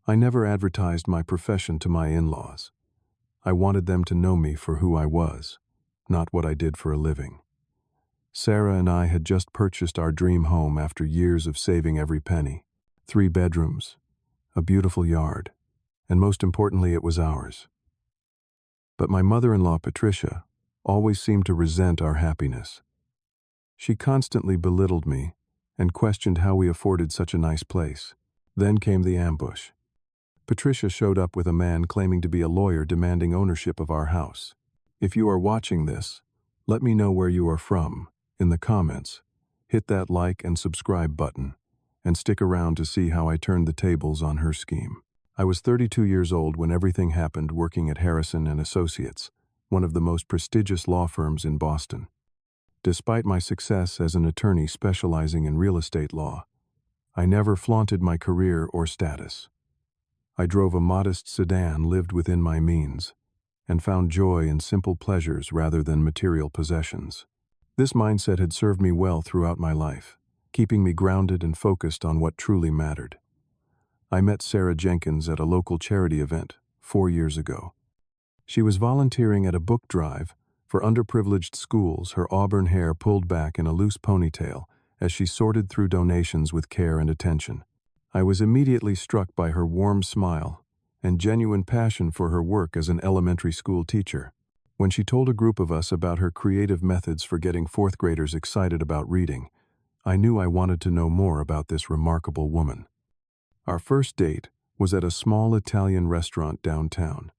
I never advertised my profession to my in-laws. I wanted them to know me for who I was, not what I did for a living. Sarah and I had just purchased our dream home after years of saving every penny. 3 bedrooms, a beautiful yard, and most importantly, it was ours. But my mother-in-law, Patricia, always seemed to resent our happiness. She constantly belittled me and questioned how we afforded such a nice place. Then came the ambush. Patricia showed up with a man claiming to be a lawyer demanding ownership of our house. If you are watching this, let me know where you are from in the comments. Hit that like and subscribe button, and stick around to see how I turned the tables on her scheme. I was 32 years old when everything happened, working at Harrison & Associates, one of the most prestigious law firms in Boston. Despite my success as an attorney specializing in real estate law, I never flaunted my career or status. I drove a modest sedan, lived within my means, and found joy in simple pleasures rather than material possessions. This mindset had served me well throughout my life, keeping me grounded and focused on what truly mattered. I met Sarah Jenkins at a local charity event 4 years ago. She was volunteering at a book drive for underprivileged schools, her auburn hair pulled back in a loose ponytail as she sorted through donations with care and attention. I was immediately struck by her warm smile and genuine passion for her work as an elementary school teacher. When she told a group of us about her creative methods for getting 4th graders excited about reading, I knew I wanted to know more about this remarkable woman. Our first date was at a small Italian restaurant downtown.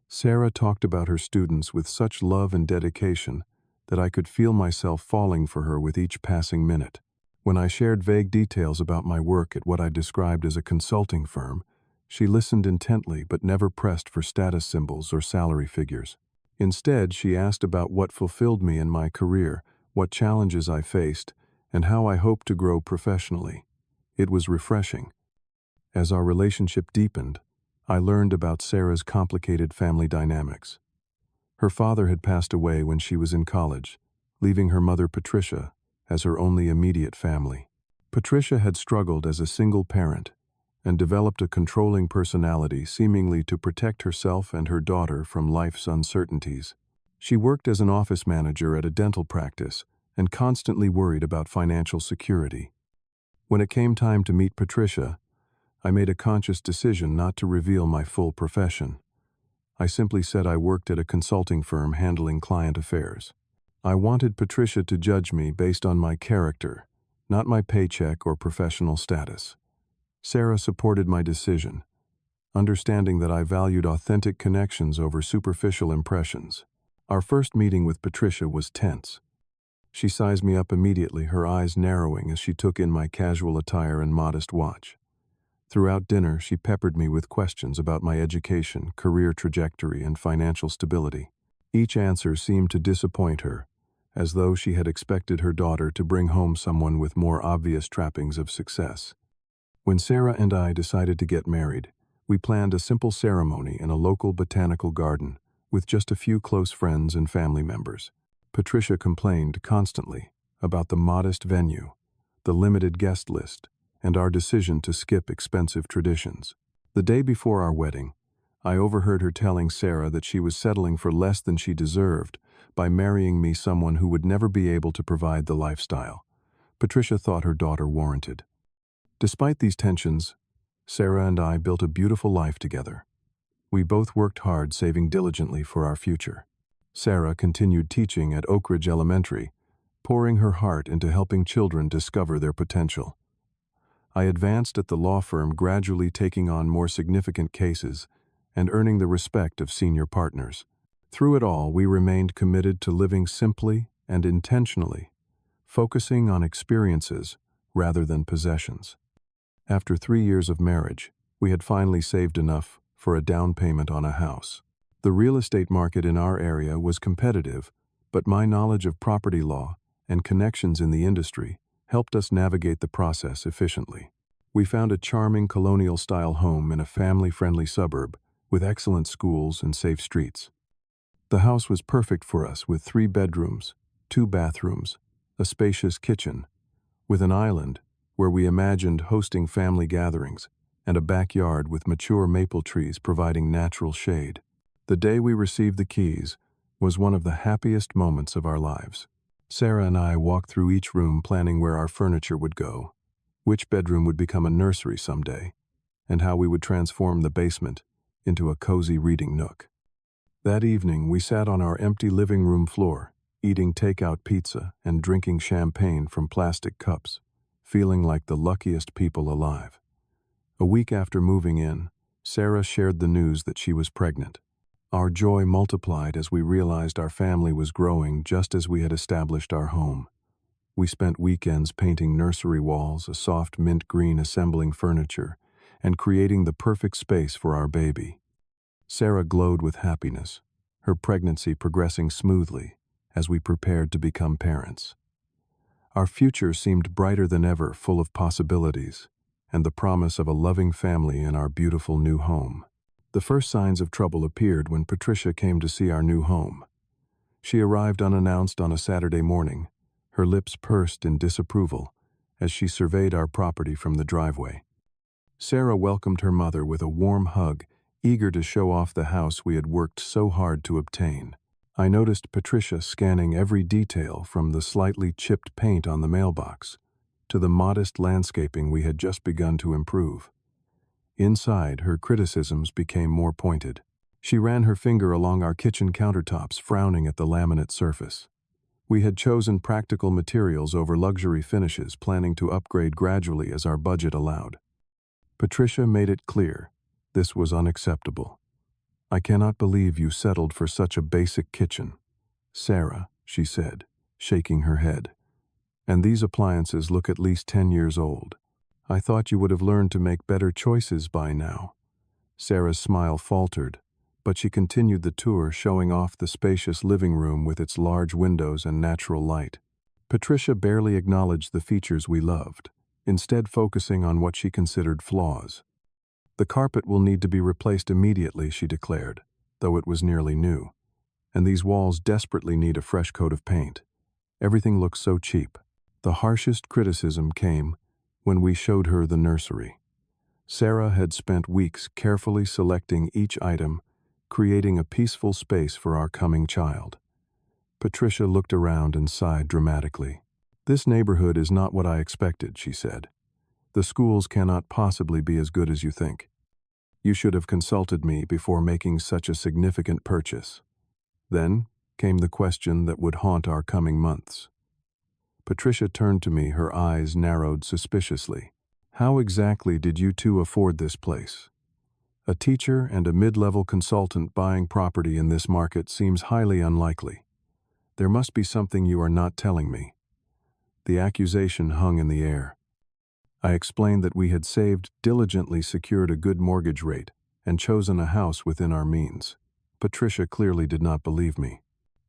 Sarah talked about her students with such love and dedication that I could feel myself falling for her with each passing minute. When I shared vague details about my work at what I described as a consulting firm, she listened intently but never pressed for status symbols or salary figures. Instead, she asked about what fulfilled me in my career, what challenges I faced, and how I hoped to grow professionally. It was refreshing. As our relationship deepened, I learned about Sarah's complicated family dynamics. Her father had passed away when she was in college, leaving her mother, Patricia, as her only immediate family. Patricia had struggled as a single parent and developed a controlling personality, seemingly to protect herself and her daughter from life's uncertainties. She worked as an office manager at a dental practice and constantly worried about financial security. When it came time to meet Patricia, I made a conscious decision not to reveal my full profession. I simply said I worked at a consulting firm handling client affairs. I wanted Patricia to judge me based on my character, not my paycheck or professional status. Sarah supported my decision, understanding that I valued authentic connections over superficial impressions. Our first meeting with Patricia was tense. She sized me up immediately, her eyes narrowing as she took in my casual attire and modest watch. Throughout dinner, she peppered me with questions about my education, career trajectory, and financial stability. Each answer seemed to disappoint her, as though she had expected her daughter to bring home someone with more obvious trappings of success. When Sarah and I decided to get married, we planned a simple ceremony in a local botanical garden with just a few close friends and family members. Patricia complained constantly about the modest venue, the limited guest list, and our decision to skip expensive traditions. The day before our wedding, I overheard her telling Sarah that she was settling for less than she deserved by marrying me, someone who would never be able to provide the lifestyle Patricia thought her daughter warranted. Despite these tensions, Sarah and I built a beautiful life together. We both worked hard, saving diligently for our future. Sarah continued teaching at Oak Ridge Elementary, pouring her heart into helping children discover their potential. I advanced at the law firm, gradually taking on more significant cases and earning the respect of senior partners. Through it all, we remained committed to living simply and intentionally, focusing on experiences rather than possessions. After 3 years of marriage, we had finally saved enough for a down payment on a house. The real estate market in our area was competitive, but my knowledge of property law and connections in the industry helped us navigate the process efficiently. We found a charming colonial-style home in a family-friendly suburb with excellent schools and safe streets. The house was perfect for us, with 3 bedrooms, 2 bathrooms, a spacious kitchen, with an island where we imagined hosting family gatherings and a backyard with mature maple trees providing natural shade. The day we received the keys was one of the happiest moments of our lives. Sarah and I walked through each room planning where our furniture would go, which bedroom would become a nursery someday, and how we would transform the basement into a cozy reading nook. That evening, we sat on our empty living room floor, eating takeout pizza and drinking champagne from plastic cups, feeling like the luckiest people alive. A week after moving in, Sarah shared the news that she was pregnant. Our joy multiplied as we realized our family was growing just as we had established our home. We spent weekends painting nursery walls, a soft mint green assembling furniture, and creating the perfect space for our baby. Sarah glowed with happiness, her pregnancy progressing smoothly as we prepared to become parents. Our future seemed brighter than ever, full of possibilities, and the promise of a loving family in our beautiful new home. The first signs of trouble appeared when Patricia came to see our new home. She arrived unannounced on a Saturday morning, her lips pursed in disapproval as she surveyed our property from the driveway. Sarah welcomed her mother with a warm hug, eager to show off the house we had worked so hard to obtain. I noticed Patricia scanning every detail from the slightly chipped paint on the mailbox to the modest landscaping we had just begun to improve. Inside, her criticisms became more pointed. She ran her finger along our kitchen countertops, frowning at the laminate surface. We had chosen practical materials over luxury finishes, planning to upgrade gradually as our budget allowed. Patricia made it clear this was unacceptable. "I cannot believe you settled for such a basic kitchen, Sarah," she said, shaking her head. "And these appliances look at least 10 years old. I thought you would have learned to make better choices by now." Sarah's smile faltered, but she continued the tour, showing off the spacious living room with its large windows and natural light. Patricia barely acknowledged the features we loved, instead focusing on what she considered flaws. "The carpet will need to be replaced immediately," she declared, though it was nearly new. "And these walls desperately need a fresh coat of paint. Everything looks so cheap." The harshest criticism came when we showed her the nursery. Sarah had spent weeks carefully selecting each item, creating a peaceful space for our coming child. Patricia looked around and sighed dramatically. "This neighborhood is not what I expected," she said. "The schools cannot possibly be as good as you think. You should have consulted me before making such a significant purchase." Then came the question that would haunt our coming months. Patricia turned to me, her eyes narrowed suspiciously. "How exactly did you two afford this place? A teacher and a mid-level consultant buying property in this market seems highly unlikely. There must be something you are not telling me." The accusation hung in the air. I explained that we had saved, diligently secured a good mortgage rate, and chosen a house within our means. Patricia clearly did not believe me.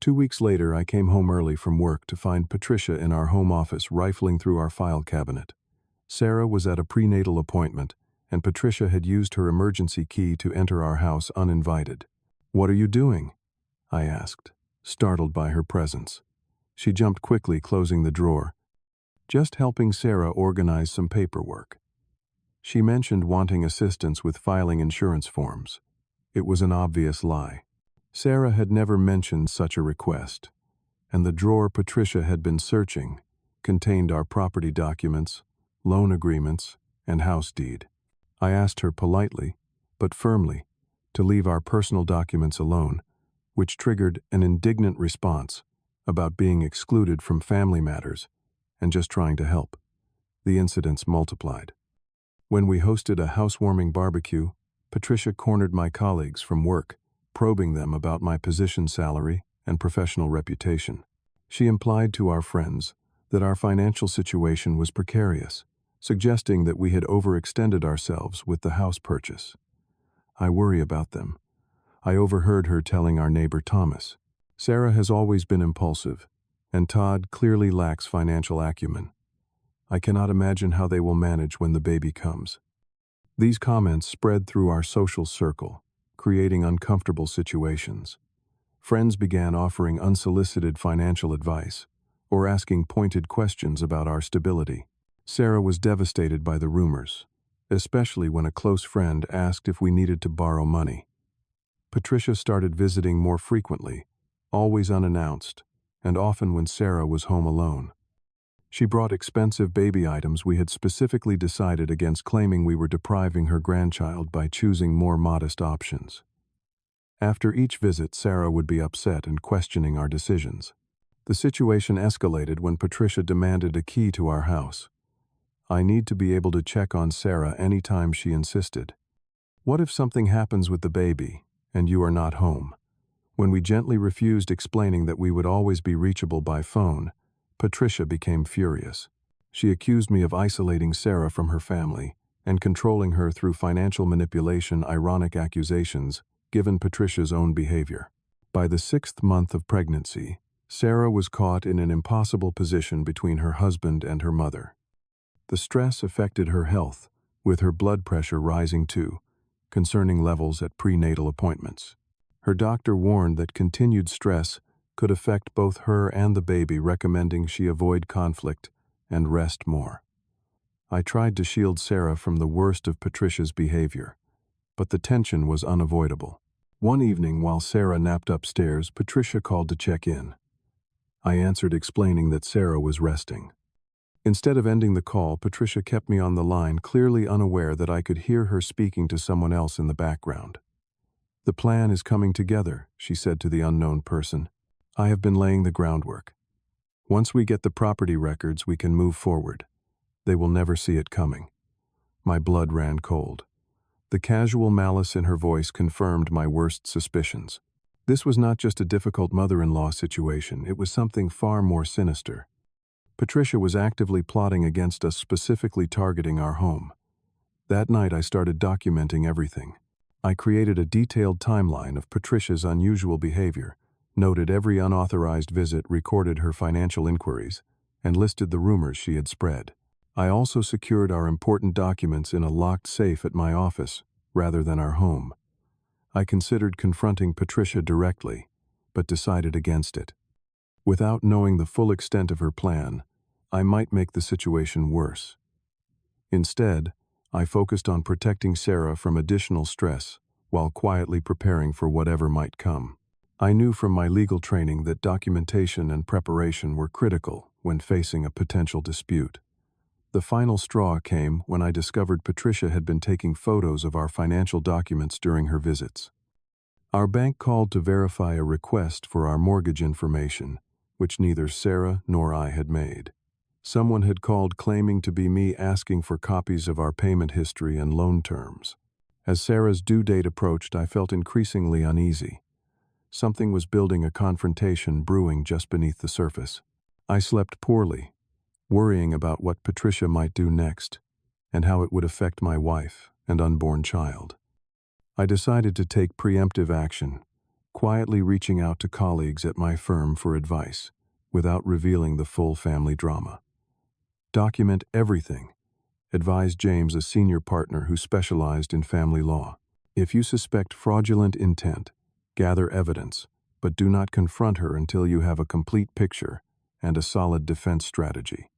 2 weeks later, I came home early from work to find Patricia in our home office rifling through our file cabinet. Sarah was at a prenatal appointment, and Patricia had used her emergency key to enter our house uninvited. "What are you doing?" I asked, startled by her presence. She jumped quickly, closing the drawer. "Just helping Sarah organize some paperwork." She mentioned wanting assistance with filing insurance forms. It was an obvious lie. Sarah had never mentioned such a request, and the drawer Patricia had been searching contained our property documents, loan agreements, and house deed. I asked her politely, but firmly, to leave our personal documents alone, which triggered an indignant response about being excluded from family matters and just trying to help. The incidents multiplied. When we hosted a housewarming barbecue, Patricia cornered my colleagues from work, probing them about my position, salary, and professional reputation. She implied to our friends that our financial situation was precarious, suggesting that we had overextended ourselves with the house purchase. "I worry about them." I overheard her telling our neighbor Thomas. "Sarah has always been impulsive, and Todd clearly lacks financial acumen. I cannot imagine how they will manage when the baby comes." These comments spread through our social circle, creating uncomfortable situations. Friends began offering unsolicited financial advice or asking pointed questions about our stability. Sarah was devastated by the rumors, especially when a close friend asked if we needed to borrow money. Patricia started visiting more frequently, always unannounced, and often when Sarah was home alone. She brought expensive baby items we had specifically decided against, claiming we were depriving her grandchild by choosing more modest options. After each visit, Sarah would be upset and questioning our decisions. The situation escalated when Patricia demanded a key to our house. I need to be able to check on Sarah anytime, she insisted. What if something happens with the baby, and you are not home? When we gently refused, explaining that we would always be reachable by phone, Patricia became furious. She accused me of isolating Sarah from her family and controlling her through financial manipulation, ironic accusations given Patricia's own behavior. By the 6th month of pregnancy, Sarah was caught in an impossible position between her husband and her mother. The stress affected her health, with her blood pressure rising too, concerning levels at prenatal appointments. Her doctor warned that continued stress could affect both her and the baby, recommending she avoid conflict and rest more. I tried to shield Sarah from the worst of Patricia's behavior, but the tension was unavoidable. One evening, while Sarah napped upstairs, Patricia called to check in. I answered, explaining that Sarah was resting. Instead of ending the call, Patricia kept me on the line, clearly unaware that I could hear her speaking to someone else in the background. "The plan is coming together," she said to the unknown person. "I have been laying the groundwork. Once we get the property records, we can move forward. They will never see it coming." My blood ran cold. The casual malice in her voice confirmed my worst suspicions. This was not just a difficult mother-in-law situation, it was something far more sinister. Patricia was actively plotting against us, specifically targeting our home. That night I started documenting everything. I created a detailed timeline of Patricia's unusual behavior, noted every unauthorized visit, recorded her financial inquiries, and listed the rumors she had spread. I also secured our important documents in a locked safe at my office, rather than our home. I considered confronting Patricia directly, but decided against it. Without knowing the full extent of her plan, I might make the situation worse. Instead, I focused on protecting Sarah from additional stress, while quietly preparing for whatever might come. I knew from my legal training that documentation and preparation were critical when facing a potential dispute. The final straw came when I discovered Patricia had been taking photos of our financial documents during her visits. Our bank called to verify a request for our mortgage information, which neither Sarah nor I had made. Someone had called claiming to be me, asking for copies of our payment history and loan terms. As Sarah's due date approached, I felt increasingly uneasy. Something was building, a confrontation brewing just beneath the surface. I slept poorly, worrying about what Patricia might do next and how it would affect my wife and unborn child. I decided to take preemptive action, quietly reaching out to colleagues at my firm for advice, without revealing the full family drama. "Document everything," advised James, a senior partner who specialized in family law. "If you suspect fraudulent intent, gather evidence, but do not confront her until you have a complete picture and a solid defense strategy."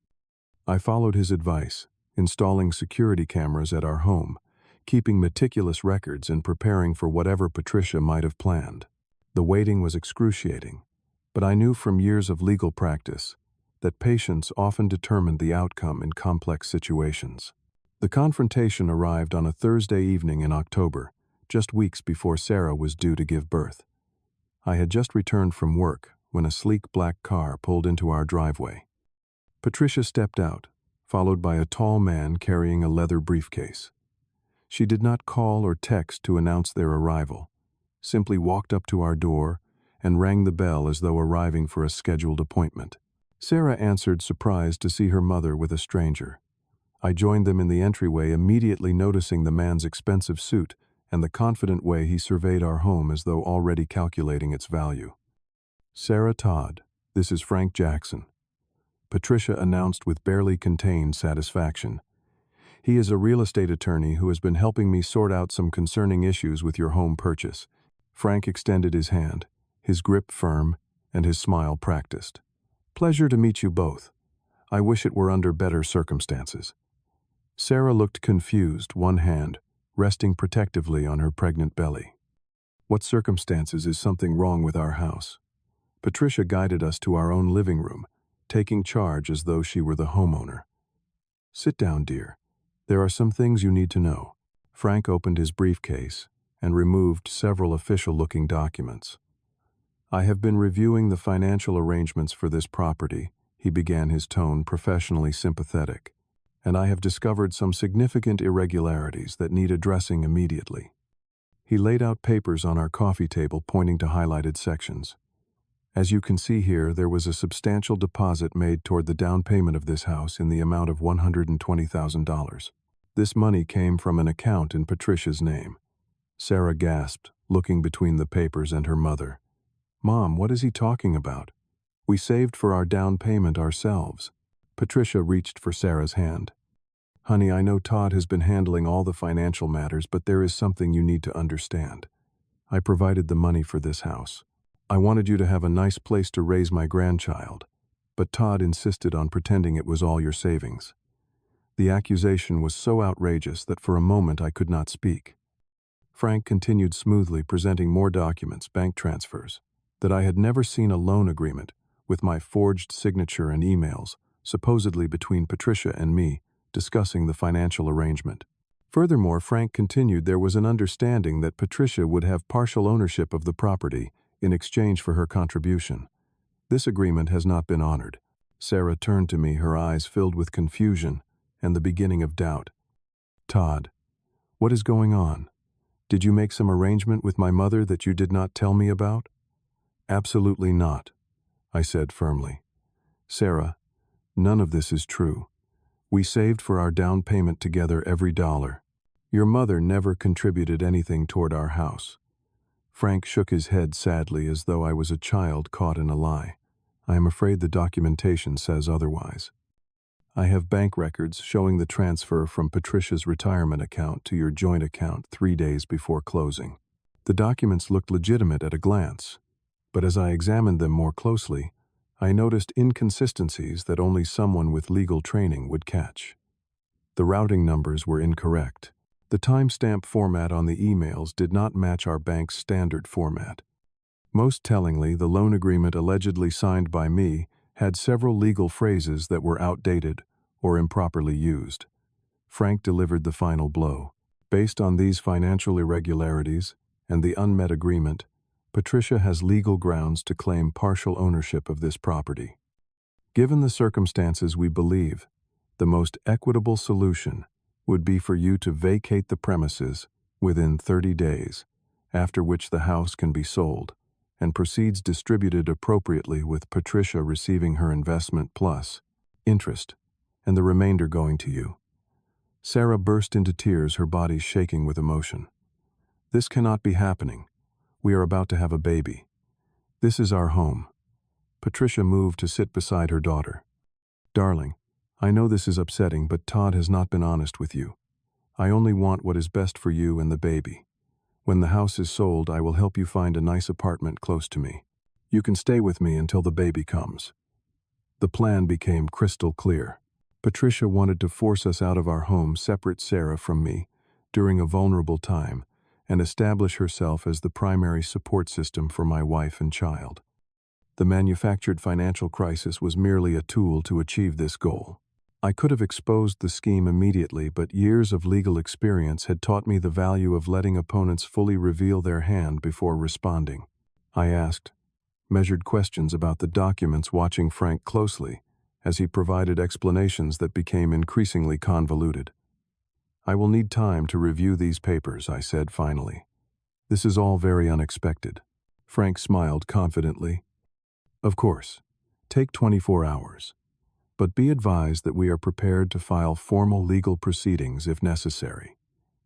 I followed his advice, installing security cameras at our home, keeping meticulous records and preparing for whatever Patricia might have planned. The waiting was excruciating, but I knew from years of legal practice that patience often determined the outcome in complex situations. The confrontation arrived on a Thursday evening in October, just weeks before Sarah was due to give birth. I had just returned from work when a sleek black car pulled into our driveway. Patricia stepped out, followed by a tall man carrying a leather briefcase. She did not call or text to announce their arrival, simply walked up to our door and rang the bell as though arriving for a scheduled appointment. Sarah answered, surprised to see her mother with a stranger. I joined them in the entryway, immediately noticing the man's expensive suit and the confident way he surveyed our home as though already calculating its value. "Sarah Todd, this is Frank Jackson," Patricia announced with barely contained satisfaction. "He is a real estate attorney who has been helping me sort out some concerning issues with your home purchase." Frank extended his hand, his grip firm and his smile practiced. "Pleasure to meet you both. I wish it were under better circumstances." Sarah looked confused, one hand resting protectively on her pregnant belly. What circumstances is something wrong with our house? Patricia guided us to our own living room, taking charge as though she were the homeowner. Sit down, dear. There are some things you need to know. Frank opened his briefcase and removed several official-looking documents. I have been reviewing the financial arrangements for this property, he began, his tone professionally sympathetic, and I have discovered some significant irregularities that need addressing immediately. He laid out papers on our coffee table, pointing to highlighted sections. As you can see here, there was a substantial deposit made toward the down payment of this house in the amount of $120,000. This money came from an account in Patricia's name. Sarah gasped, looking between the papers and her mother. Mom, what is he talking about? We saved for our down payment ourselves. Patricia reached for Sarah's hand. Honey, I know Todd has been handling all the financial matters, but there is something you need to understand. I provided the money for this house. I wanted you to have a nice place to raise my grandchild, but Todd insisted on pretending it was all your savings. The accusation was so outrageous that for a moment I could not speak. Frank continued smoothly, presenting more documents, bank transfers, that I had never seen a loan agreement, with my forged signature and emails, supposedly between Patricia and me, discussing the financial arrangement. Furthermore, Frank continued there was an understanding that Patricia would have partial ownership of the property in exchange for her contribution. This agreement has not been honored. Sarah turned to me, her eyes filled with confusion and the beginning of doubt. Todd, what is going on? Did you make some arrangement with my mother that you did not tell me about? Absolutely not, I said firmly. Sarah, none of this is true. We saved for our down payment together every dollar. Your mother never contributed anything toward our house. Frank shook his head sadly, as though I was a child caught in a lie. I am afraid the documentation says otherwise. I have bank records showing the transfer from Patricia's retirement account to your joint account 3 days before closing. The documents looked legitimate at a glance, but as I examined them more closely, I noticed inconsistencies that only someone with legal training would catch. The routing numbers were incorrect. The timestamp format on the emails did not match our bank's standard format. Most tellingly, the loan agreement allegedly signed by me had several legal phrases that were outdated or improperly used. Frank delivered the final blow. Based on these financial irregularities and the unmet agreement, Patricia has legal grounds to claim partial ownership of this property. Given the circumstances, we believe the most equitable solution would be for you to vacate the premises within 30 days, after which the house can be sold, and proceeds distributed appropriately, with Patricia receiving her investment plus interest, and the remainder going to you. Sarah burst into tears, her body shaking with emotion. This cannot be happening. We are about to have a baby. This is our home. Patricia moved to sit beside her daughter. Darling, I know this is upsetting, but Todd has not been honest with you. I only want what is best for you and the baby. When the house is sold, I will help you find a nice apartment close to me. You can stay with me until the baby comes. The plan became crystal clear. Patricia wanted to force us out of our home, separate Sarah from me, during a vulnerable time, and establish herself as the primary support system for my wife and child. The manufactured financial crisis was merely a tool to achieve this goal. I could have exposed the scheme immediately, but years of legal experience had taught me the value of letting opponents fully reveal their hand before responding. I asked measured questions about the documents, watching Frank closely as he provided explanations that became increasingly convoluted. I will need time to review these papers, I said finally. This is all very unexpected. Frank smiled confidently. Of course, take 24 hours. But be advised that we are prepared to file formal legal proceedings if necessary.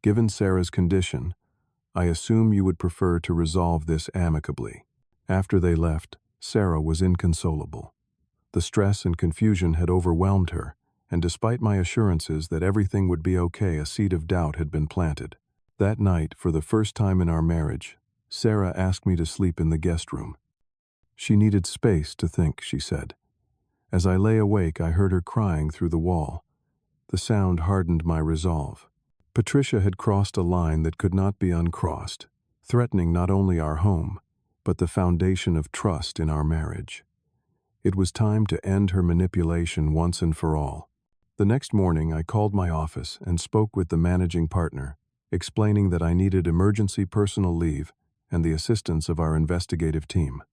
Given Sarah's condition, I assume you would prefer to resolve this amicably. After they left, Sarah was inconsolable. The stress and confusion had overwhelmed her, and despite my assurances that everything would be okay, a seed of doubt had been planted. That night, for the first time in our marriage, Sarah asked me to sleep in the guest room. She needed space to think, she said. As I lay awake, I heard her crying through the wall. The sound hardened my resolve. Patricia had crossed a line that could not be uncrossed, threatening not only our home, but the foundation of trust in our marriage. It was time to end her manipulation once and for all. The next morning, I called my office and spoke with the managing partner, explaining that I needed emergency personal leave and the assistance of our investigative team.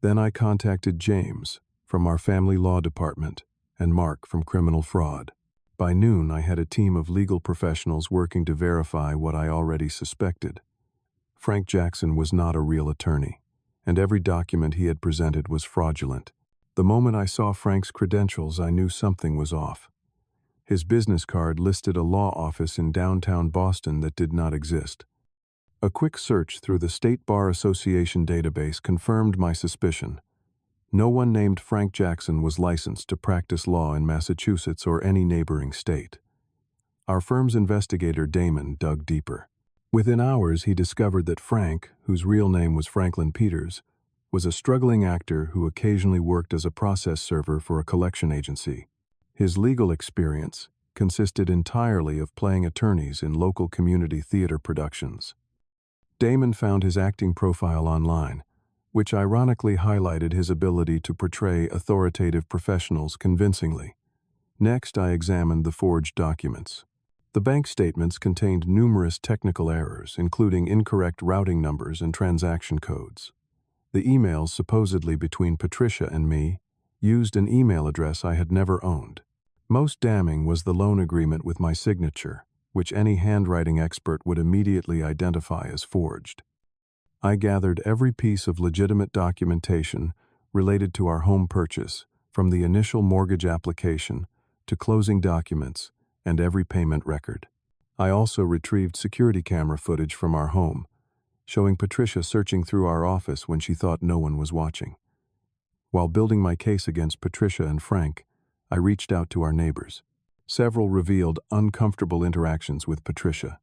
Then I contacted James from our family law department and Mark from criminal fraud. By noon, I had a team of legal professionals working to verify what I already suspected. Frank Jackson was not a real attorney, and every document he had presented was fraudulent. The moment I saw Frank's credentials, I knew something was off. His business card listed a law office in downtown Boston that did not exist. A quick search through the State Bar Association database confirmed my suspicion. No one named Frank Jackson was licensed to practice law in Massachusetts or any neighboring state. Our firm's investigator, Damon, dug deeper. Within hours, he discovered that Frank, whose real name was Franklin Peters, was a struggling actor who occasionally worked as a process server for a collection agency. His legal experience consisted entirely of playing attorneys in local community theater productions. Damon found his acting profile online, which ironically highlighted his ability to portray authoritative professionals convincingly. Next, I examined the forged documents. The bank statements contained numerous technical errors, including incorrect routing numbers and transaction codes. The emails supposedly between Patricia and me used an email address I had never owned. Most damning was the loan agreement with my signature, which any handwriting expert would immediately identify as forged. I gathered every piece of legitimate documentation related to our home purchase, from the initial mortgage application to closing documents and every payment record. I also retrieved security camera footage from our home, showing Patricia searching through our office when she thought no one was watching. While building my case against Patricia and Frank, I reached out to our neighbors. Several revealed uncomfortable interactions with Patricia.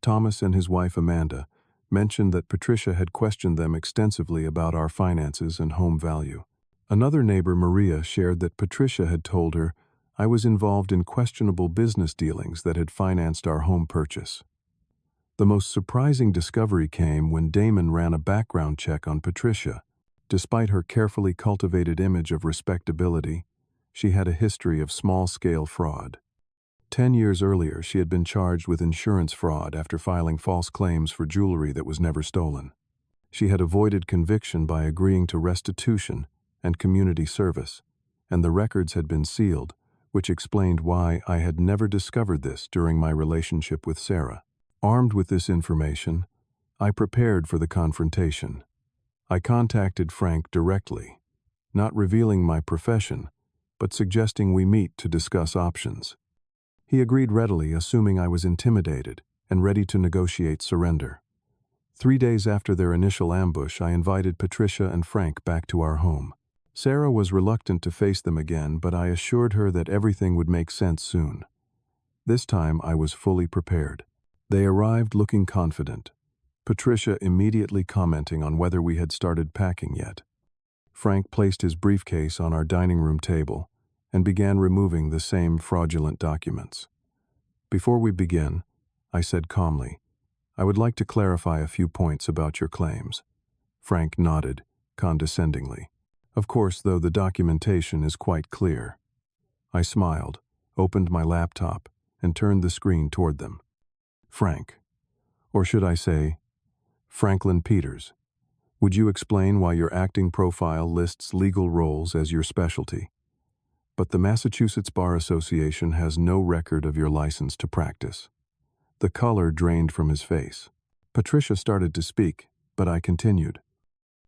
Thomas and his wife Amanda mentioned that Patricia had questioned them extensively about our finances and home value. Another neighbor, Maria, shared that Patricia had told her I was involved in questionable business dealings that had financed our home purchase. The most surprising discovery came when Damon ran a background check on Patricia. Despite her carefully cultivated image of respectability, she had a history of small-scale fraud. 10 years earlier, she had been charged with insurance fraud after filing false claims for jewelry that was never stolen. She had avoided conviction by agreeing to restitution and community service, and the records had been sealed, which explained why I had never discovered this during my relationship with Sarah. Armed with this information, I prepared for the confrontation. I contacted Frank directly, not revealing my profession, but suggesting we meet to discuss options. He agreed readily, assuming I was intimidated and ready to negotiate surrender. 3 days after their initial ambush, I invited Patricia and Frank back to our home. Sarah was reluctant to face them again, but I assured her that everything would make sense soon. This time, I was fully prepared. They arrived looking confident, Patricia immediately commenting on whether we had started packing yet. Frank placed his briefcase on our dining room table and began removing the same fraudulent documents. Before we begin, I said calmly, I would like to clarify a few points about your claims. Frank nodded, condescendingly. Of course, though, the documentation is quite clear. I smiled, opened my laptop, and turned the screen toward them. Frank, or should I say, Franklin Peters, would you explain why your acting profile lists legal roles as your specialty? But the Massachusetts Bar Association has no record of your license to practice. The color drained from his face. Patricia started to speak, but I continued.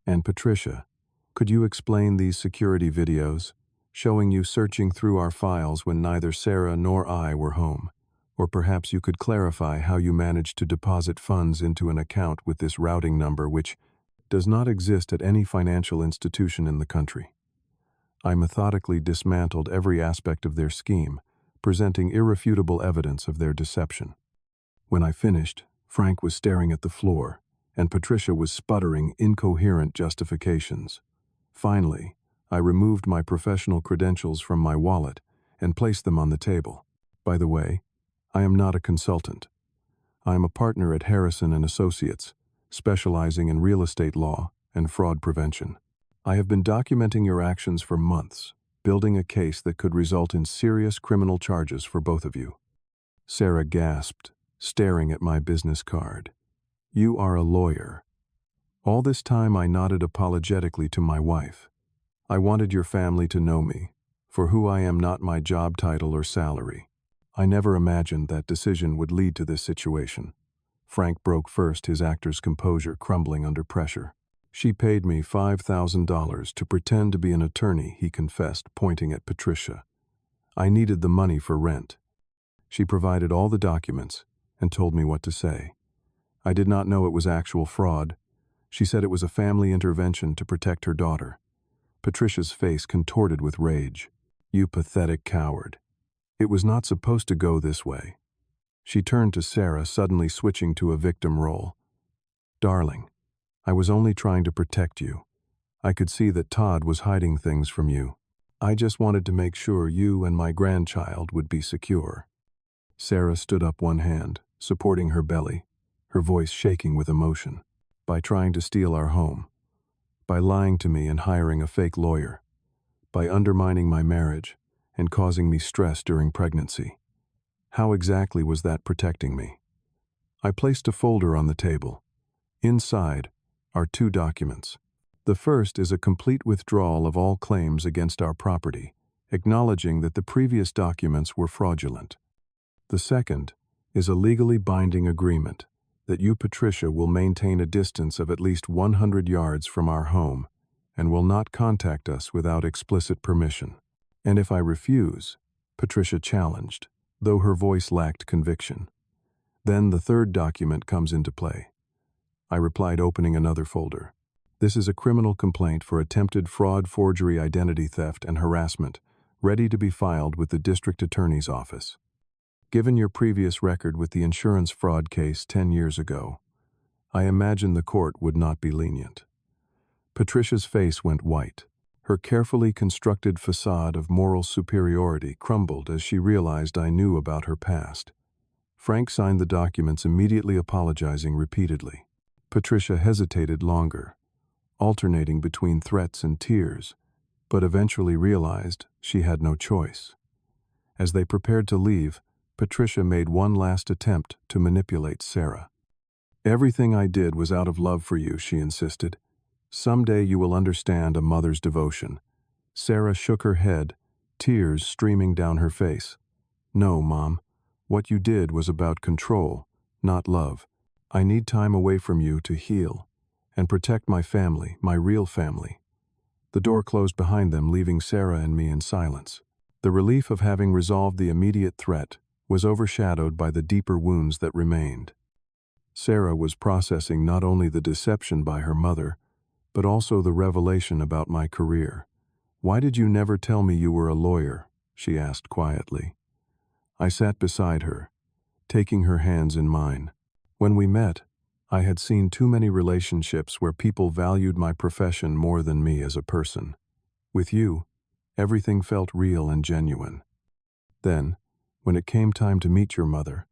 And Patricia, could you explain these security videos, showing you searching through our files when neither Sarah nor I were home? Or perhaps you could clarify how you managed to deposit funds into an account with this routing number which does not exist at any financial institution in the country. I methodically dismantled every aspect of their scheme, presenting irrefutable evidence of their deception. When I finished, Frank was staring at the floor, and Patricia was sputtering incoherent justifications. Finally, I removed my professional credentials from my wallet and placed them on the table. By the way, I am not a consultant. I am a partner at Harrison and Associates, specializing in real estate law and fraud prevention. I have been documenting your actions for months, building a case that could result in serious criminal charges for both of you. Sarah gasped, staring at my business card. You are a lawyer. All this time I nodded apologetically to my wife. I wanted your family to know me, for who I am, not my job title or salary. I never imagined that decision would lead to this situation. Frank broke first, his actor's composure crumbling under pressure. She paid me $5,000 to pretend to be an attorney, he confessed, pointing at Patricia. I needed the money for rent. She provided all the documents and told me what to say. I did not know it was actual fraud. She said it was a family intervention to protect her daughter. Patricia's face contorted with rage. You pathetic coward. It was not supposed to go this way. She turned to Sarah, suddenly switching to a victim role. Darling, I was only trying to protect you. I could see that Todd was hiding things from you. I just wanted to make sure you and my grandchild would be secure. Sarah stood up, one hand supporting her belly, her voice shaking with emotion. By trying to steal our home, by lying to me and hiring a fake lawyer, by undermining my marriage and causing me stress during pregnancy. How exactly was that protecting me? I placed a folder on the table. Inside are 2 documents. The first is a complete withdrawal of all claims against our property, acknowledging that the previous documents were fraudulent. The second is a legally binding agreement that you, Patricia, will maintain a distance of at least 100 yards from our home and will not contact us without explicit permission. And if I refuse, Patricia challenged, though her voice lacked conviction. Then the third document comes into play. I replied, opening another folder. This is a criminal complaint for attempted fraud, forgery, identity theft, and harassment, ready to be filed with the district attorney's office. Given your previous record with the insurance fraud case 10 years ago, I imagine the court would not be lenient. Patricia's face went white. Her carefully constructed facade of moral superiority crumbled as she realized I knew about her past. Frank signed the documents, immediately apologizing repeatedly. Patricia hesitated longer, alternating between threats and tears, but eventually realized she had no choice. As they prepared to leave, Patricia made one last attempt to manipulate Sarah. Everything I did was out of love for you, she insisted. Someday you will understand a mother's devotion. Sarah shook her head, tears streaming down her face. No, Mom. What you did was about control, not love. I need time away from you to heal and protect my family, my real family. The door closed behind them, leaving Sarah and me in silence. The relief of having resolved the immediate threat was overshadowed by the deeper wounds that remained. Sarah was processing not only the deception by her mother, but also the revelation about my career. Why did you never tell me you were a lawyer? She asked quietly. I sat beside her, taking her hands in mine. When we met, I had seen too many relationships where people valued my profession more than me as a person. With you, everything felt real and genuine. Then, when it came time to meet your mother,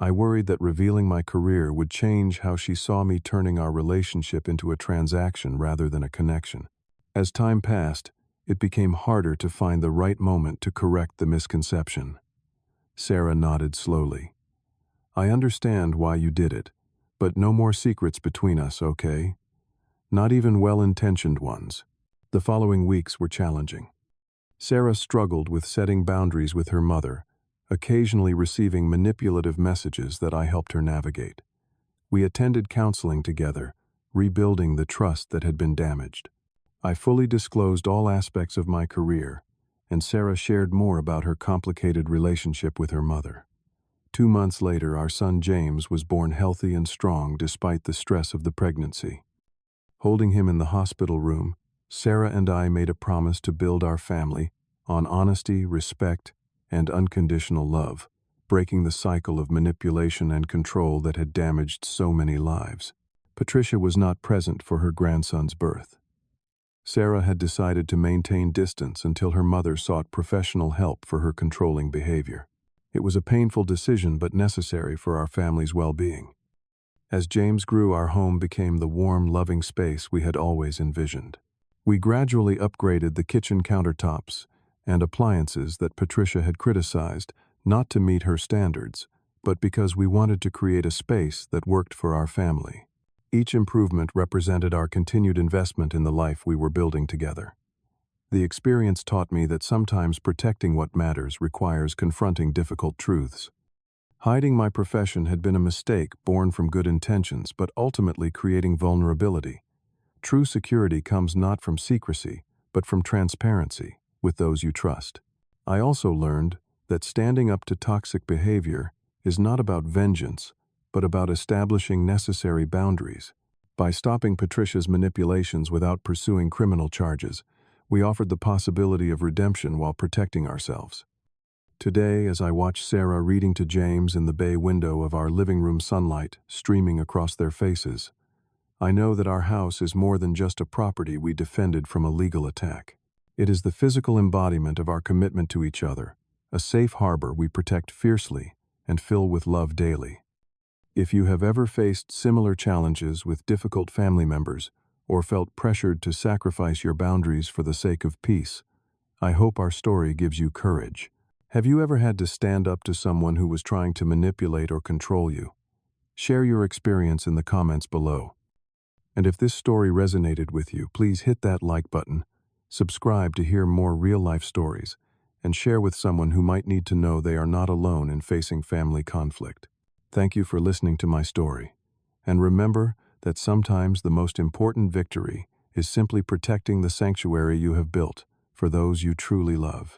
I worried that revealing my career would change how she saw me, turning our relationship into a transaction rather than a connection. As time passed, it became harder to find the right moment to correct the misconception. Sarah nodded slowly. I understand why you did it, but no more secrets between us, okay? Not even well-intentioned ones. The following weeks were challenging. Sarah struggled with setting boundaries with her mother, occasionally receiving manipulative messages that I helped her navigate. We attended counseling together, rebuilding the trust that had been damaged. I fully disclosed all aspects of my career, and Sarah shared more about her complicated relationship with her mother. 2 months later, our son James was born healthy and strong despite the stress of the pregnancy. Holding him in the hospital room, Sarah and I made a promise to build our family on honesty, respect, and unconditional love, breaking the cycle of manipulation and control that had damaged so many lives. Patricia was not present for her grandson's birth. Sarah had decided to maintain distance until her mother sought professional help for her controlling behavior. It was a painful decision but necessary for our family's well-being. As James grew, our home became the warm, loving space we had always envisioned. We gradually upgraded the kitchen countertops and appliances that Patricia had criticized, not to meet her standards, but because we wanted to create a space that worked for our family. Each improvement represented our continued investment in the life we were building together. The experience taught me that sometimes protecting what matters requires confronting difficult truths. Hiding my profession had been a mistake born from good intentions, but ultimately creating vulnerability. True security comes not from secrecy, but from transparency with those you trust. I also learned that standing up to toxic behavior is not about vengeance, but about establishing necessary boundaries. By stopping Patricia's manipulations without pursuing criminal charges, we offered the possibility of redemption while protecting ourselves. Today, as I watch Sarah reading to James in the bay window of our living room, sunlight streaming across their faces, I know that our house is more than just a property we defended from a legal attack. It is the physical embodiment of our commitment to each other, a safe harbor we protect fiercely and fill with love daily. If you have ever faced similar challenges with difficult family members or felt pressured to sacrifice your boundaries for the sake of peace, I hope our story gives you courage. Have you ever had to stand up to someone who was trying to manipulate or control you? Share your experience in the comments below. And if this story resonated with you, please hit that like button, subscribe to hear more real-life stories, and share with someone who might need to know they are not alone in facing family conflict. Thank you for listening to my story. And remember that sometimes the most important victory is simply protecting the sanctuary you have built for those you truly love.